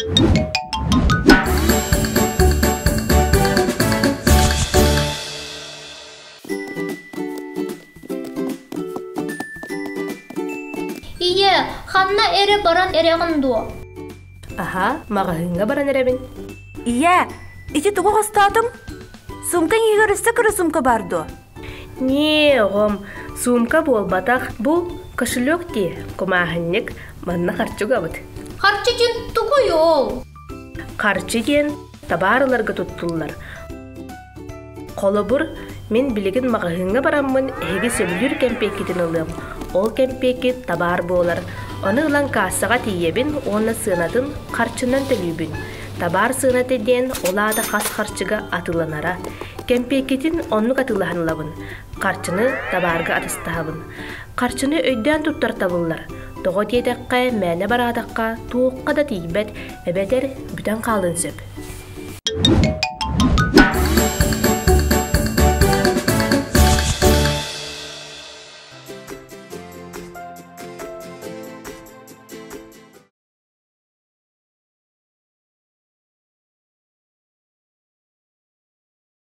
Iye, xanna ere baran ereğin du. Aha, mağahınga baran erebin. Iya, iki tuğu hostadım. Sumkan yigiriste kırı sumka bardu. Не, оғым, сумка болбатақ, бұл кошелек де, комағыннек, манна қарчы ғабыд. Харчы жин тугу yol. Қарчы ген табарыларға тұттылар. Қолы бұр, мен білеген мағahınга бараммын, әйге сөбілер кәмпекетін ылым. Ол кәмпекет табар болар. Оны ұлан кассаға тиебін, оны сынатын қарчынан төлібін. Табар сынат еден, олада қас қарчыға атыланара. Кәмпекетін оннық атылағанлабын. Қарчыны табарға атыстағабын. Қарчыны өйден тұттар табылар. Тоғы дейдаққа, мәні барадаққа, туыққа да тейбәт, әбәтер бүтін қалын сөп.